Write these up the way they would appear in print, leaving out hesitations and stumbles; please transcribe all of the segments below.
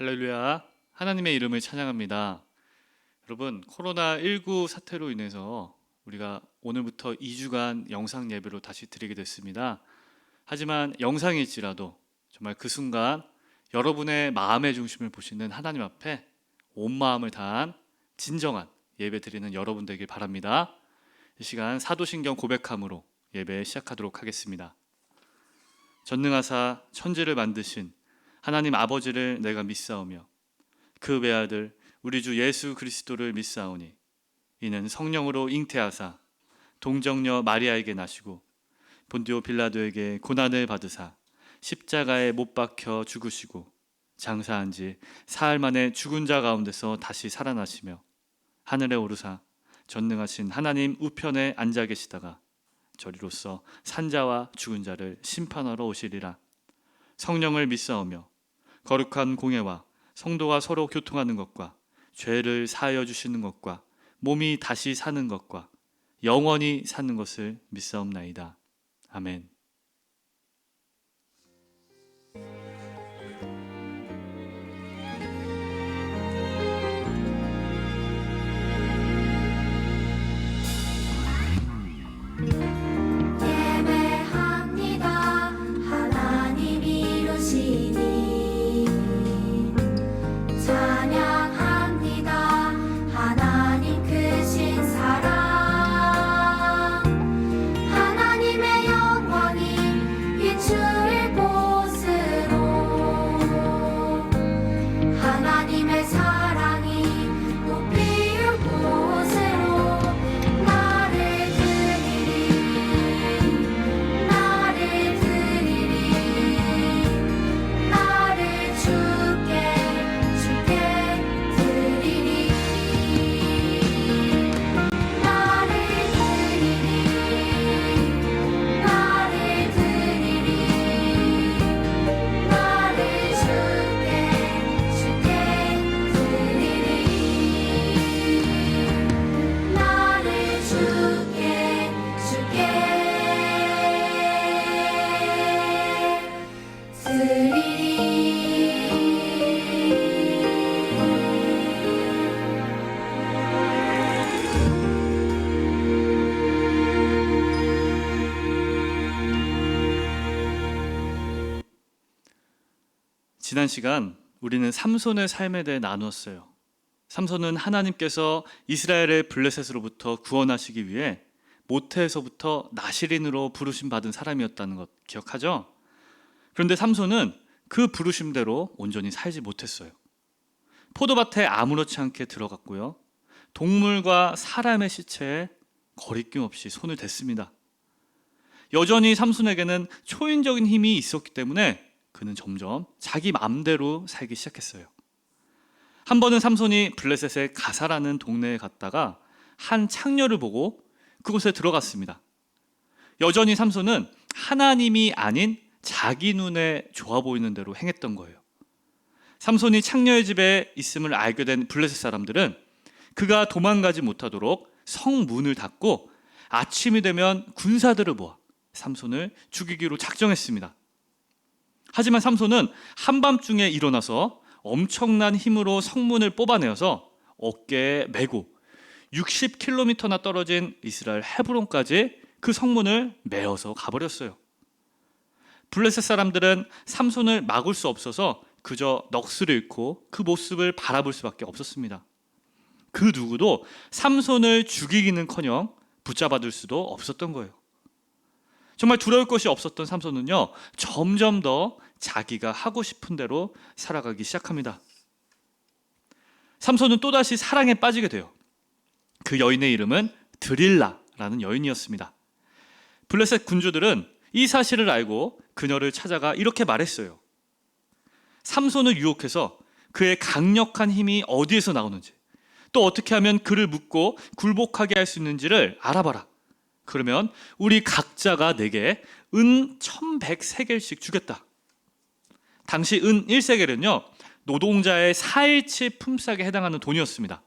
할렐루야. 하나님의 이름을 찬양합니다. 여러분, 코로나19 사태로 인해서 우리가 오늘부터 2주간 영상 예배로 다시 드리게 됐습니다. 하지만 영상일지라도 정말 그 순간 여러분의 마음의 중심을 보시는 하나님 앞에 온 마음을 다한 진정한 예배 드리는 여러분 되길 바랍니다. 이 시간 사도신경 고백함으로 예배 시작하도록 하겠습니다. 전능하사 천지를 만드신 하나님 아버지를 내가 믿사오며 그 외아들 우리 주 예수 그리스도를 믿사오니 이는 성령으로 잉태하사 동정녀 마리아에게 나시고 본디오 빌라도에게 고난을 받으사 십자가에 못 박혀 죽으시고 장사한 지 사흘 만에 죽은 자 가운데서 다시 살아나시며 하늘에 오르사 전능하신 하나님 우편에 앉아 계시다가 저리로서 산자와 죽은 자를 심판하러 오시리라. 성령을 믿사오며 거룩한 공예와 성도가 서로 교통하는 것과 죄를 사하여 주시는 것과 몸이 다시 사는 것과 영원히 사는 것을 믿사옵나이다. 아멘. 지난 시간 우리는 삼손의 삶에 대해 나누었어요. 삼손은 하나님께서 이스라엘을 블레셋으로부터 구원하시기 위해 모태에서부터 나실인으로 부르심 받은 사람이었다는 것 기억하죠? 그런데 삼손은 그 부르심대로 온전히 살지 못했어요. 포도밭에 아무렇지 않게 들어갔고요. 동물과 사람의 시체에 거리낌 없이 손을 댔습니다. 여전히 삼손에게는 초인적인 힘이 있었기 때문에 그는 점점 자기 마음대로 살기 시작했어요. 한 번은 삼손이 블레셋의 가사라는 동네에 갔다가 한 창녀를 보고 그곳에 들어갔습니다. 여전히 삼손은 하나님이 아닌 자기 눈에 좋아 보이는 대로 행했던 거예요. 삼손이 창녀의 집에 있음을 알게 된 블레셋 사람들은 그가 도망가지 못하도록 성문을 닫고 아침이 되면 군사들을 모아 삼손을 죽이기로 작정했습니다. 하지만 삼손은 한밤중에 일어나서 엄청난 힘으로 성문을 뽑아내어서 어깨에 메고 60km나 떨어진 이스라엘 헤브론까지 그 성문을 메어서 가버렸어요. 블레셋 사람들은 삼손을 막을 수 없어서 그저 넋을 잃고 그 모습을 바라볼 수밖에 없었습니다. 그 누구도 삼손을 죽이기는커녕 붙잡아둘 수도 없었던 거예요. 정말 두려울 것이 없었던 삼손은요, 점점 더 자기가 하고 싶은 대로 살아가기 시작합니다. 삼손은 또다시 사랑에 빠지게 돼요. 그 여인의 이름은 드릴라라는 여인이었습니다. 블레셋 군주들은 이 사실을 알고 그녀를 찾아가 이렇게 말했어요. 삼손을 유혹해서 그의 강력한 힘이 어디에서 나오는지, 또 어떻게 하면 그를 묶고 굴복하게 할 수 있는지를 알아봐라. 그러면 우리 각자가 내게 은 1100세겔씩 주겠다. 당시 은 1세겔은요, 노동자의 4일치 품삯에 해당하는 돈이었습니다.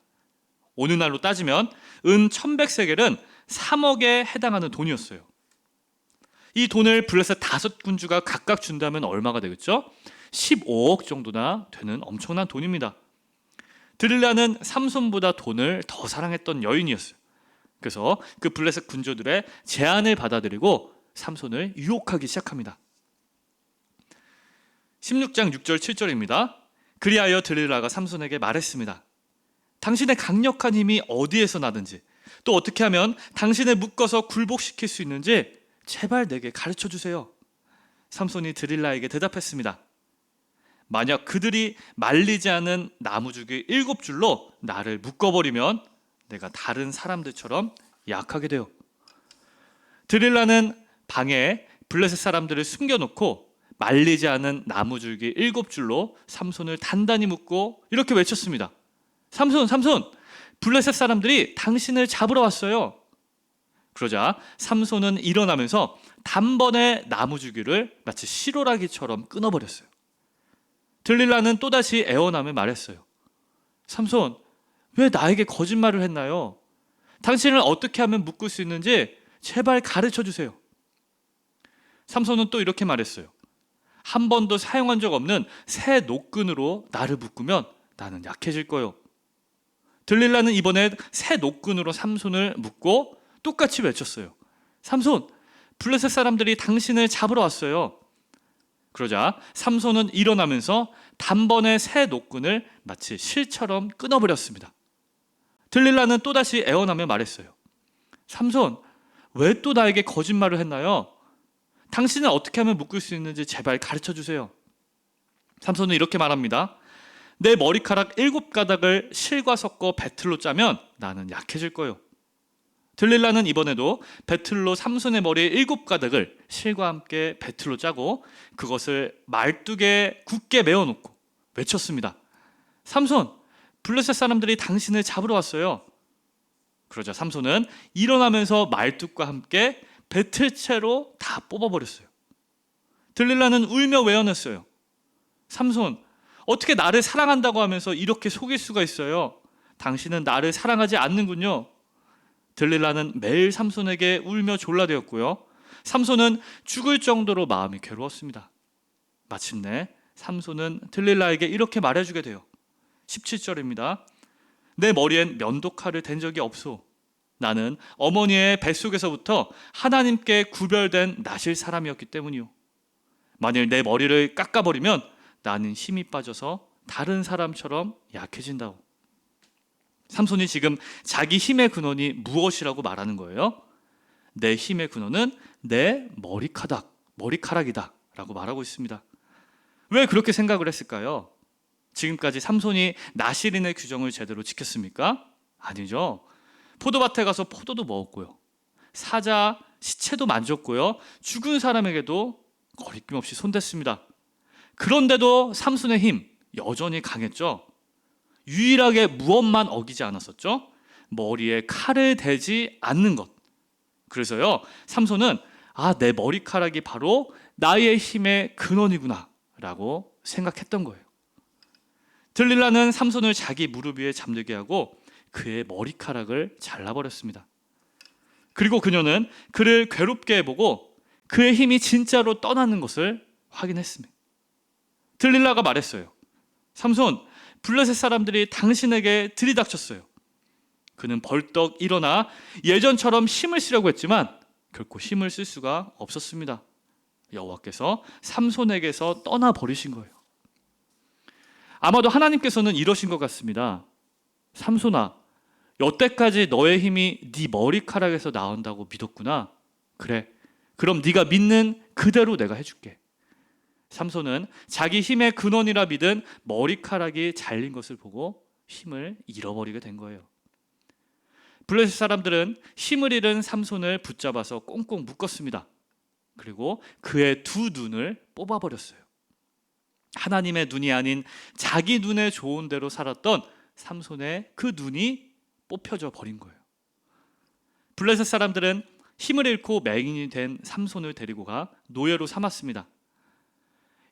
오늘날로 따지면 은 1100세겔은 3억에 해당하는 돈이었어요. 이 돈을 블레셋 5군주가 각각 준다면 얼마가 되겠죠? 15억 정도나 되는 엄청난 돈입니다. 드릴라는 삼손보다 돈을 더 사랑했던 여인이었어요. 그래서 그 블레셋 군주들의 제안을 받아들이고 삼손을 유혹하기 시작합니다. 16장 6절 7절입니다. 그리하여 드릴라가 삼손에게 말했습니다. 당신의 강력한 힘이 어디에서 나든지, 또 어떻게 하면 당신을 묶어서 굴복시킬 수 있는지 제발 내게 가르쳐 주세요. 삼손이 드릴라에게 대답했습니다. 만약 그들이 말리지 않은 나무주기 7줄로 나를 묶어버리면 내가 다른 사람들처럼 약하게 돼요. 드릴라는 방에 블레셋 사람들을 숨겨놓고 말리지 않은 나무줄기 7줄로 삼손을 단단히 묶고 이렇게 외쳤습니다. 삼손, 삼손! 블레셋 사람들이 당신을 잡으러 왔어요. 그러자 삼손은 일어나면서 단번에 나무줄기를 마치 시로라기처럼 끊어버렸어요. 들릴라는 또다시 애원하며 말했어요. 삼손, 왜 나에게 거짓말을 했나요? 당신을 어떻게 하면 묶을 수 있는지 제발 가르쳐 주세요. 삼손은 또 이렇게 말했어요. 한 번도 사용한 적 없는 새 노끈으로 나를 묶으면 나는 약해질 거예요. 들릴라는 이번에 새 노끈으로 삼손을 묶고 똑같이 외쳤어요. 삼손, 블레셋 사람들이 당신을 잡으러 왔어요. 그러자 삼손은 일어나면서 단번에 새 노끈을 마치 실처럼 끊어버렸습니다. 들릴라는 또다시 애원하며 말했어요. 삼손, 왜 또 나에게 거짓말을 했나요? 당신은 어떻게 하면 묶을 수 있는지 제발 가르쳐 주세요. 삼손은 이렇게 말합니다. 내 머리카락 7가닥을 실과 섞어 배틀로 짜면 나는 약해질 거예요. 들릴라는 이번에도 배틀로 삼손의 머리 7가닥을 실과 함께 배틀로 짜고 그것을 말뚝에 굳게 메어놓고 외쳤습니다. 삼손, 블레셋 사람들이 당신을 잡으러 왔어요. 그러자 삼손은 일어나면서 말뚝과 함께 배틀채로 다 뽑아버렸어요. 들릴라는 울며 외어냈어요. 삼손, 어떻게 나를 사랑한다고 하면서 이렇게 속일 수가 있어요? 당신은 나를 사랑하지 않는군요. 들릴라는 매일 삼손에게 울며 졸라대었고요. 삼손은 죽을 정도로 마음이 괴로웠습니다. 마침내 삼손은 들릴라에게 이렇게 말해주게 돼요. 17절입니다. 내 머리엔 면도칼을 댄 적이 없소. 나는 어머니의 뱃속에서부터 하나님께 구별된 나실 사람이었기 때문이요. 만일 내 머리를 깎아버리면 나는 힘이 빠져서 다른 사람처럼 약해진다고. 삼손이 지금 자기 힘의 근원이 무엇이라고 말하는 거예요? 내 힘의 근원은 내 머리카락이다 라고 말하고 있습니다. 왜 그렇게 생각을 했을까요? 지금까지 삼손이 나실인의 규정을 제대로 지켰습니까? 아니죠. 포도밭에 가서 포도도 먹었고요. 사자, 시체도 만졌고요. 죽은 사람에게도 거리낌 없이 손댔습니다. 그런데도 삼손의 힘 여전히 강했죠. 유일하게 무엇만 어기지 않았었죠? 머리에 칼을 대지 않는 것. 그래서요, 삼손은 내 머리카락이 바로 나의 힘의 근원이구나 라고 생각했던 거예요. 들릴라는 삼손을 자기 무릎 위에 잠들게 하고 그의 머리카락을 잘라버렸습니다. 그리고 그녀는 그를 괴롭게 해보고 그의 힘이 진짜로 떠나는 것을 확인했습니다. 들릴라가 말했어요. 삼손, 블레셋 사람들이 당신에게 들이닥쳤어요. 그는 벌떡 일어나 예전처럼 힘을 쓰려고 했지만 결코 힘을 쓸 수가 없었습니다. 여호와께서 삼손에게서 떠나버리신 거예요. 아마도 하나님께서는 이러신 것 같습니다. 삼손아, 여태까지 너의 힘이 네 머리카락에서 나온다고 믿었구나. 그래, 그럼 네가 믿는 그대로 내가 해줄게. 삼손은 자기 힘의 근원이라 믿은 머리카락이 잘린 것을 보고 힘을 잃어버리게 된 거예요. 블레셋 사람들은 힘을 잃은 삼손을 붙잡아서 꽁꽁 묶었습니다. 그리고 그의 두 눈을 뽑아버렸어요. 하나님의 눈이 아닌 자기 눈에 좋은 대로 살았던 삼손의 그 눈이 뽑혀져 버린 거예요. 블레셋 사람들은 힘을 잃고 맹인이 된 삼손을 데리고 가 노예로 삼았습니다.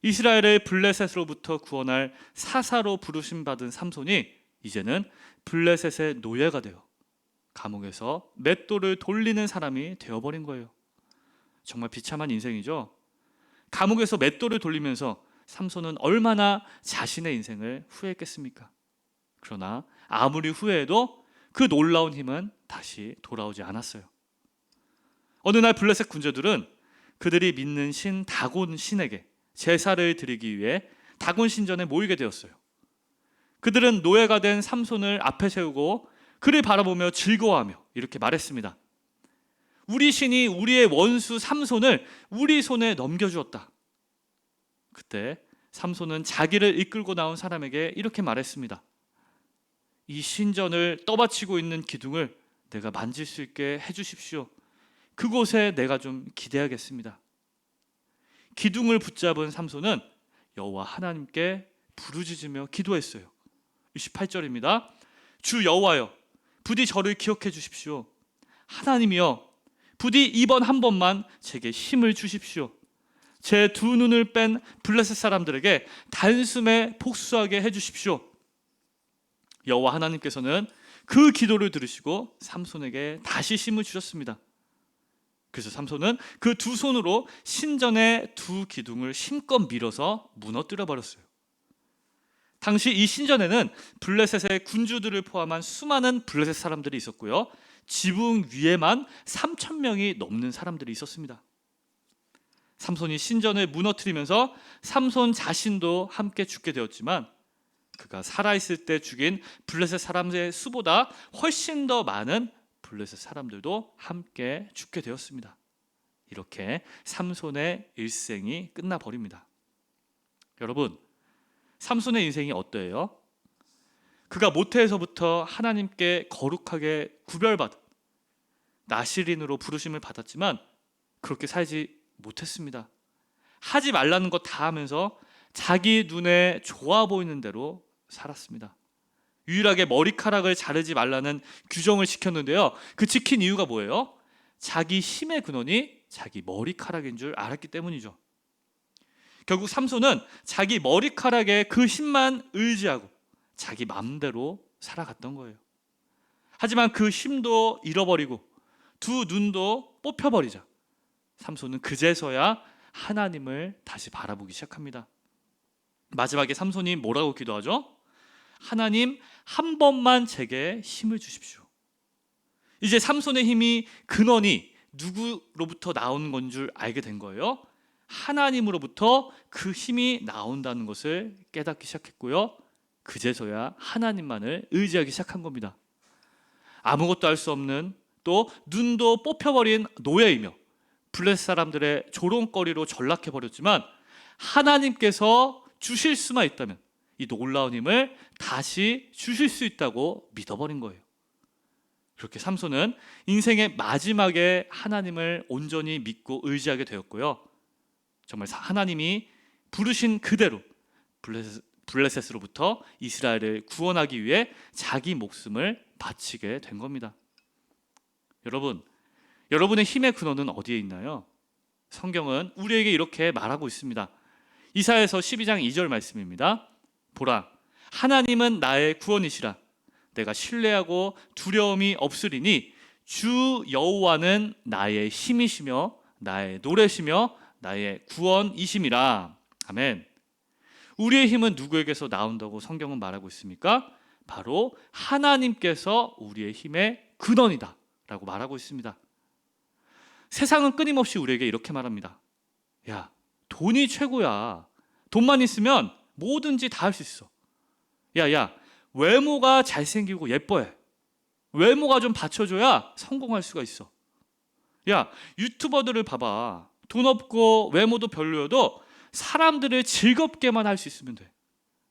이스라엘을 블레셋으로부터 구원할 사사로 부르심 받은 삼손이 이제는 블레셋의 노예가 되어 감옥에서 맷돌을 돌리는 사람이 되어버린 거예요. 정말 비참한 인생이죠. 감옥에서 맷돌을 돌리면서 삼손은 얼마나 자신의 인생을 후회했겠습니까? 그러나 아무리 후회해도 그 놀라운 힘은 다시 돌아오지 않았어요. 어느 날 블레셋 군주들은 그들이 믿는 신 다곤 신에게 제사를 드리기 위해 다곤 신전에 모이게 되었어요. 그들은 노예가 된 삼손을 앞에 세우고 그를 바라보며 즐거워하며 이렇게 말했습니다. 우리 신이 우리의 원수 삼손을 우리 손에 넘겨주었다. 그때 삼손은 자기를 이끌고 나온 사람에게 이렇게 말했습니다. 이 신전을 떠받치고 있는 기둥을 내가 만질 수 있게 해주십시오. 그곳에 내가 좀 기대하겠습니다. 기둥을 붙잡은 삼손은 여호와 하나님께 부르짖으며 기도했어요. 28절입니다. 주 여호와여, 부디 저를 기억해 주십시오. 하나님이여, 부디 이번 한 번만 제게 힘을 주십시오. 제 두 눈을 뺀 블레셋 사람들에게 단숨에 복수하게 해주십시오. 여호와 하나님께서는 그 기도를 들으시고 삼손에게 다시 힘을 주셨습니다. 그래서 삼손은 그 두 손으로 신전의 두 기둥을 힘껏 밀어서 무너뜨려 버렸어요. 당시 이 신전에는 블레셋의 군주들을 포함한 수많은 블레셋 사람들이 있었고요. 지붕 위에만 3,000명이 넘는 사람들이 있었습니다. 삼손이 신전을 무너뜨리면서 삼손 자신도 함께 죽게 되었지만 그가 살아있을 때 죽인 블레셋 사람의 수보다 훨씬 더 많은 블레셋 사람들도 함께 죽게 되었습니다. 이렇게 삼손의 일생이 끝나버립니다. 여러분, 삼손의 인생이 어때요? 그가 모태에서부터 하나님께 거룩하게 구별받은 나실인으로 부르심을 받았지만 그렇게 살지 못했습니다. 하지 말라는 것 다 하면서 자기 눈에 좋아 보이는 대로 살았습니다. 유일하게 머리카락을 자르지 말라는 규정을 지켰는데요. 그 지킨 이유가 뭐예요? 자기 힘의 근원이 자기 머리카락인 줄 알았기 때문이죠. 결국 삼손은 자기 머리카락에 그 힘만 의지하고 자기 마음대로 살아갔던 거예요. 하지만 그 힘도 잃어버리고 두 눈도 뽑혀버리자 삼손은 그제서야 하나님을 다시 바라보기 시작합니다. 마지막에 삼손이 뭐라고 기도하죠? 하나님, 한 번만 제게 힘을 주십시오. 이제 삼손의 힘이 근원이 누구로부터 나오는 건 줄 알게 된 거예요. 하나님으로부터 그 힘이 나온다는 것을 깨닫기 시작했고요. 그제서야 하나님만을 의지하기 시작한 겁니다. 아무것도 할 수 없는, 또 눈도 뽑혀버린 노예이며 블레셋 사람들의 조롱거리로 전락해버렸지만 하나님께서 주실 수만 있다면 이 놀라운 힘을 다시 주실 수 있다고 믿어버린 거예요. 그렇게 삼손은 인생의 마지막에 하나님을 온전히 믿고 의지하게 되었고요. 정말 하나님이 부르신 그대로 블레셋으로부터 이스라엘을 구원하기 위해 자기 목숨을 바치게 된 겁니다. 여러분, 여러분의 힘의 근원은 어디에 있나요? 성경은 우리에게 이렇게 말하고 있습니다. 이사야서 12장 2절 말씀입니다. 보라, 하나님은 나의 구원이시라. 내가 신뢰하고 두려움이 없으리니 주 여호와는 나의 힘이시며 나의 노래시며 나의 구원이심이라. 아멘. 우리의 힘은 누구에게서 나온다고 성경은 말하고 있습니까? 바로 하나님께서 우리의 힘의 근원이다 라고 말하고 있습니다. 세상은 끊임없이 우리에게 이렇게 말합니다. 야, 돈이 최고야. 돈만 있으면 뭐든지 다 할 수 있어. 야, 외모가 잘생기고 예뻐해. 외모가 좀 받쳐줘야 성공할 수가 있어. 야, 유튜버들을 봐봐. 돈 없고 외모도 별로여도 사람들을 즐겁게만 할 수 있으면 돼.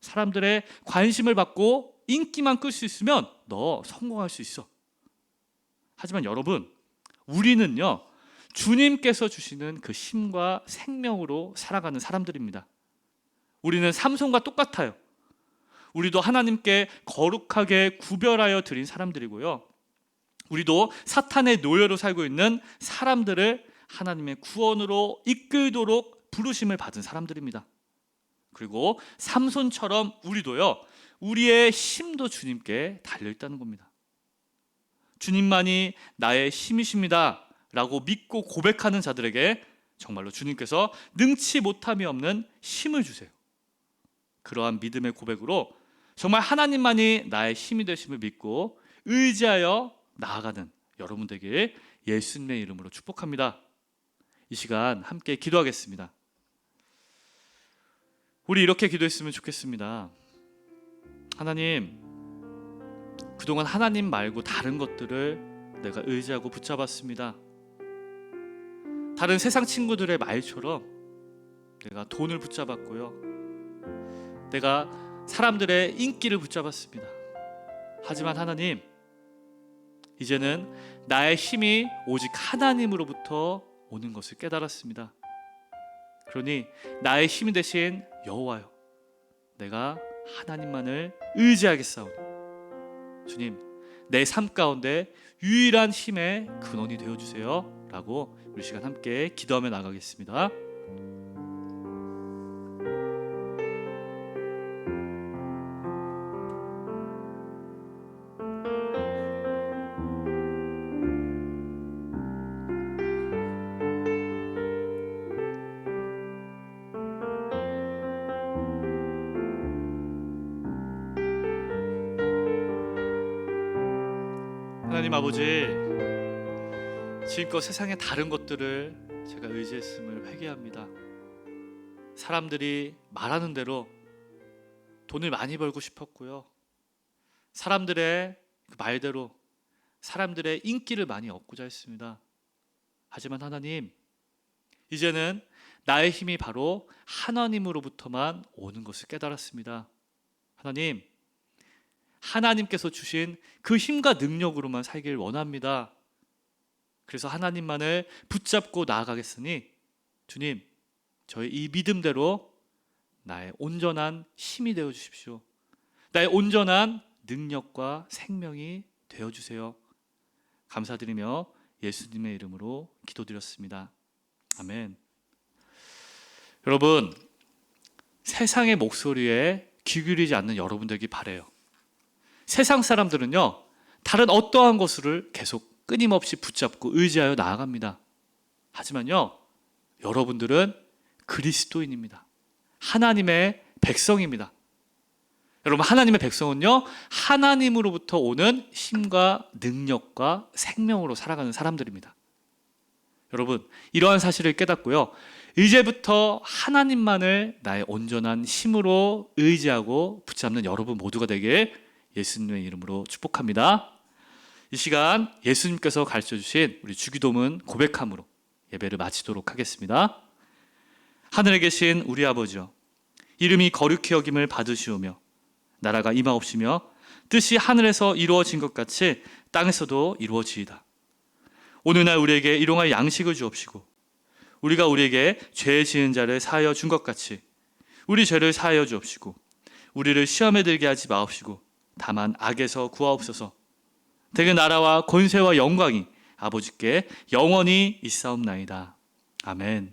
사람들의 관심을 받고 인기만 끌 수 있으면 너 성공할 수 있어. 하지만 여러분, 우리는요, 주님께서 주시는 그 힘과 생명으로 살아가는 사람들입니다. 우리는 삼손과 똑같아요. 우리도 하나님께 거룩하게 구별하여 드린 사람들이고요. 우리도 사탄의 노예로 살고 있는 사람들을 하나님의 구원으로 이끌도록 부르심을 받은 사람들입니다. 그리고 삼손처럼 우리도요, 우리의 힘도 주님께 달려있다는 겁니다. 주님만이 나의 힘이십니다 라고 믿고 고백하는 자들에게 정말로 주님께서 능치 못함이 없는 힘을 주세요. 그러한 믿음의 고백으로 정말 하나님만이 나의 힘이 되심을 믿고 의지하여 나아가는 여러분 되길 예수님의 이름으로 축복합니다. 이 시간 함께 기도하겠습니다. 우리 이렇게 기도했으면 좋겠습니다. 하나님, 그동안 하나님 말고 다른 것들을 내가 의지하고 붙잡았습니다. 다른 세상 친구들의 말처럼 내가 돈을 붙잡았고요. 내가 사람들의 인기를 붙잡았습니다. 하지만 하나님, 이제는 나의 힘이 오직 하나님으로부터 오는 것을 깨달았습니다. 그러니 나의 힘이 되신 여호와여, 내가 하나님만을 의지하겠사오니 주님, 내 삶 가운데 유일한 힘의 근원이 되어주세요 라고 우리 시간 함께 기도하며 나가겠습니다. 하나님 아버지, 지금껏 세상의 다른 것들을 제가 의지했음을 회개합니다. 사람들이 말하는 대로 돈을 많이 벌고 싶었고요. 사람들의 그 말대로 사람들의 인기를 많이 얻고자 했습니다. 하지만 하나님, 이제는 나의 힘이 바로 하나님으로부터만 오는 것을 깨달았습니다. 하나님, 하나님께서 주신 그 힘과 능력으로만 살길 원합니다. 그래서 하나님만을 붙잡고 나아가겠으니 주님, 저의 이 믿음대로 나의 온전한 힘이 되어 주십시오. 나의 온전한 능력과 생명이 되어 주세요. 감사드리며 예수님의 이름으로 기도드렸습니다. 아멘. 여러분, 세상의 목소리에 귀 기울이지 않는 여러분 되기 바라요. 세상 사람들은요, 다른 어떠한 것을 계속 끊임없이 붙잡고 의지하여 나아갑니다. 하지만요, 여러분들은 그리스도인입니다. 하나님의 백성입니다. 여러분, 하나님의 백성은요, 하나님으로부터 오는 힘과 능력과 생명으로 살아가는 사람들입니다. 여러분, 이러한 사실을 깨닫고요, 이제부터 하나님만을 나의 온전한 힘으로 의지하고 붙잡는 여러분 모두가 되길 예수님의 이름으로 축복합니다. 이 시간 예수님께서 가르쳐주신 우리 주기도문 고백함으로 예배를 마치도록 하겠습니다. 하늘에 계신 우리 아버지여, 이름이 거룩히 여김을 받으시오며 나라가 임하옵시며 뜻이 하늘에서 이루어진 것 같이 땅에서도 이루어지이다. 오늘날 우리에게 일용할 양식을 주옵시고 우리가 우리에게 죄 지은 자를 사하여 준 것 같이 우리 죄를 사하여 주옵시고 우리를 시험에 들게 하지 마옵시고 다만 악에서 구하옵소서. 대개 나라와 권세와 영광이 아버지께 영원히 있사옵나이다. 아멘.